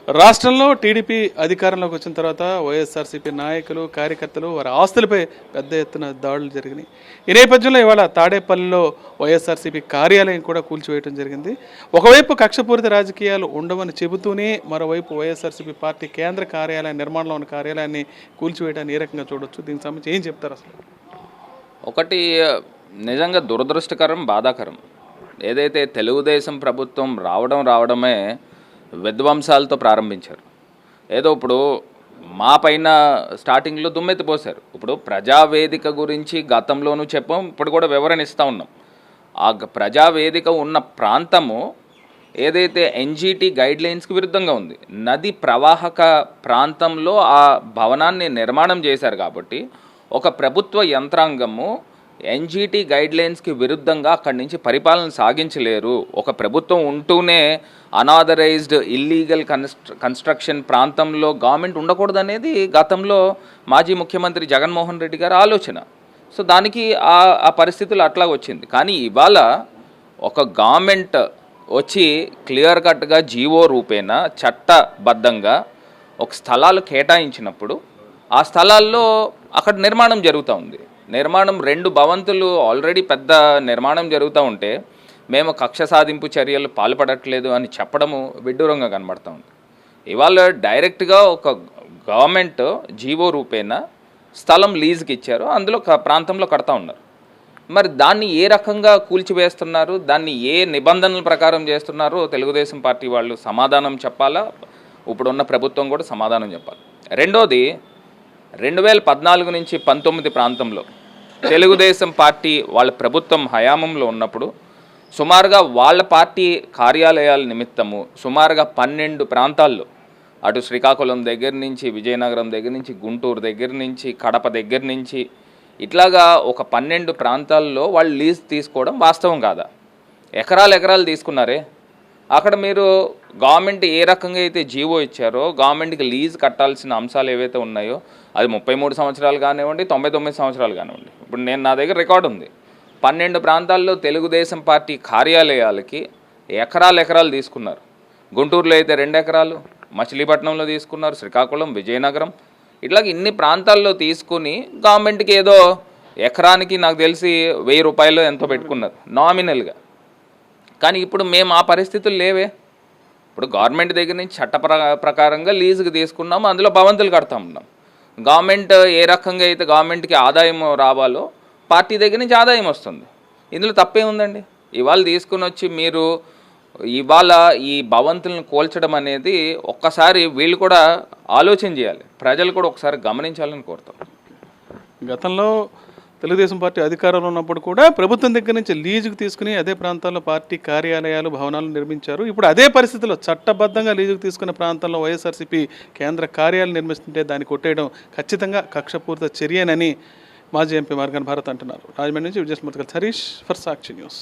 రాష్ట్రంలో టీడీపీ అధికారంలోకి వచ్చిన తర్వాత వైఎస్ఆర్సీపీ నాయకులు కార్యకర్తలు వారి ఆస్తులపై పెద్ద ఎత్తున దాడులు జరిగినాయి. ఈ నేపథ్యంలో ఇవాళ తాడేపల్లిలో వైఎస్ఆర్సీపీ కార్యాలయం కూడా కూల్చివేయడం జరిగింది. ఒకవైపు కక్షపూరిత రాజకీయాలు ఉండవని చెబుతూనే మరోవైపు వైఎస్ఆర్సీపీ పార్టీ కేంద్ర కార్యాలయం నిర్మాణంలో ఉన్న కార్యాలయాన్ని కూల్చివేయడాన్ని ఏ రకంగా చూడొచ్చు? దీనికి సంబంధించి ఏం చెప్తారు అసలు? ఒకటి నిజంగా దురదృష్టకరం, బాధాకరం. ఏదైతే తెలుగుదేశం ప్రభుత్వం రావడమే విధ్వంసాలతో ప్రారంభించారు. ఏదో ఇప్పుడు మా పైన స్టార్టింగ్లో దుమ్మెత్తిపోశారు. ఇప్పుడు ప్రజావేదిక గురించి గతంలోనూ చెప్పాం, ఇప్పుడు కూడా వివరణ ఇస్తూ ఉన్నాం. ఆ ప్రజావేదిక ఉన్న ప్రాంతము ఏదైతే ఎన్జీటీ గైడ్లైన్స్కి విరుద్ధంగా ఉంది, నది ప్రవాహక ప్రాంతంలో ఆ భవనాన్ని నిర్మాణం చేశారు. కాబట్టి ఒక ప్రభుత్వ యంత్రాంగము ఎన్జీటీ గైడ్లైన్స్కి విరుద్ధంగా అక్కడి నుంచి పరిపాలన సాగించలేరు. ఒక ప్రభుత్వం ఉంటూనే అనాథరైజ్డ్ ఇల్లీగల్ కన్స్ట్రక్షన్ ప్రాంతంలో గవర్నమెంట్ ఉండకూడదు అనేది గతంలో మాజీ ముఖ్యమంత్రి జగన్మోహన్ రెడ్డి గారి ఆలోచన. సో దానికి ఆ పరిస్థితులు అట్లా వచ్చింది. కానీ ఇవాళ ఒక గవర్నమెంట్ వచ్చి క్లియర్ కట్గా జీవో రూపేణా చట్టబద్ధంగా ఒక స్థలాలు కేటాయించినప్పుడు ఆ స్థలాల్లో అక్కడ నిర్మాణం జరుగుతూ ఉంది. నిర్మాణం 2 భవంతులు ఆల్రెడీ పెద్ద నిర్మాణం జరుగుతూ ఉంటే మేము కక్ష సాధింపు చర్యలు పాల్పడట్లేదు అని చెప్పడము విడ్డూరంగా కనబడుతూ ఉంది. ఇవాళ డైరెక్ట్గా ఒక గవర్నమెంట్ జీవో రూపేణా స్థలం లీజుకి ఇచ్చారు, అందులో ప్రాంతంలో కడతా ఉన్నారు. మరి దాన్ని ఏ రకంగా కూల్చివేస్తున్నారు, దాన్ని ఏ నిబంధనల ప్రకారం చేస్తున్నారో తెలుగుదేశం పార్టీ వాళ్ళు సమాధానం చెప్పాలా, ఇప్పుడున్న ప్రభుత్వం కూడా సమాధానం చెప్పాలి. రెండోది, 2014 నుంచి 19 ప్రాంతంలో తెలుగుదేశం పార్టీ వాళ్ళ ప్రభుత్వం హయాంలో ఉన్నప్పుడు సుమారుగా వాళ్ళ పార్టీ కార్యాలయాల నిమిత్తము సుమారుగా 12 ప్రాంతాల్లో, అటు శ్రీకాకుళం దగ్గర నుంచి విజయనగరం దగ్గర నుంచి గుంటూరు దగ్గర నుంచి కడప దగ్గర నుంచి ఇట్లాగా ఒక 12 ప్రాంతాల్లో వాళ్ళు లీజ్ తీసుకోవడం వాస్తవం కాదా? ఎకరాలు తీసుకున్నారే. అక్కడ మీరు గవర్నమెంట్ ఏ రకంగా అయితే జీవో ఇచ్చారో గవర్నమెంట్కి లీజ్ కట్టాల్సిన అంశాలు ఏవైతే ఉన్నాయో అది 33 సంవత్సరాలు కానివ్వండి, 99 సంవత్సరాలు కానివ్వండి. ఇప్పుడు నా దగ్గర రికార్డు ఉంది. 12 ప్రాంతాల్లో తెలుగుదేశం పార్టీ కార్యాలయాలకి ఎకరాలు తీసుకున్నారు. గుంటూరులో అయితే 2 ఎకరాలు, మచిలీపట్నంలో తీసుకున్నారు, శ్రీకాకుళం, విజయనగరం, ఇట్లాగ ఇన్ని ప్రాంతాల్లో తీసుకుని గవర్నమెంట్కి ఏదో ఎకరానికి నాకు తెలిసి 1000 రూపాయలు ఎంతో పెట్టుకున్నారు నామినల్గా. కానీ ఇప్పుడు మేము ఆ పరిస్థితులు లేవే. ఇప్పుడు గవర్నమెంట్ దగ్గర నుంచి చట్ట ప్రకారంగా లీజుకి తీసుకున్నాము, అందులో భవంతులు కడతా ఉన్నాం. గవర్నమెంట్ ఏ రకంగా అయితే గవర్నమెంట్కి ఆదాయం రావాలో పార్టీ దగ్గర నుంచి ఆదాయం వస్తుంది. ఇందులో తప్పే ఉందండి? ఇవాళ తీసుకుని వచ్చి మీరు ఇవాళ ఈ భవంతులను కోల్చడం అనేది ఒక్కసారి వీళ్ళు కూడా ఆలోచన చేయాలి, ప్రజలు కూడా ఒకసారి గమనించాలని కోరుతాం. గతంలో తెలుగుదేశం పార్టీ అధికారంలో ఉన్నప్పుడు కూడా ప్రభుత్వం దగ్గర నుంచి లీజుకు తీసుకుని అదే ప్రాంతాల్లో పార్టీ కార్యాలయాలు భవనాలు నిర్మించారు. ఇప్పుడు అదే పరిస్థితిలో చట్టబద్ధంగా లీజుకు తీసుకునే ప్రాంతంలో వైఎస్ఆర్సీపీ కేంద్ర కార్యాలయం నిర్మిస్తుంటే దాన్ని కొట్టేయడం ఖచ్చితంగా కక్షపూరిత చర్యనని మాజీ ఎంపీ మార్గాన్ భారత్ అంటున్నారు. రాజమండ్రి నుంచి విజయస్మృతికల్ హరీష్ ఫర్ సాక్షి న్యూస్.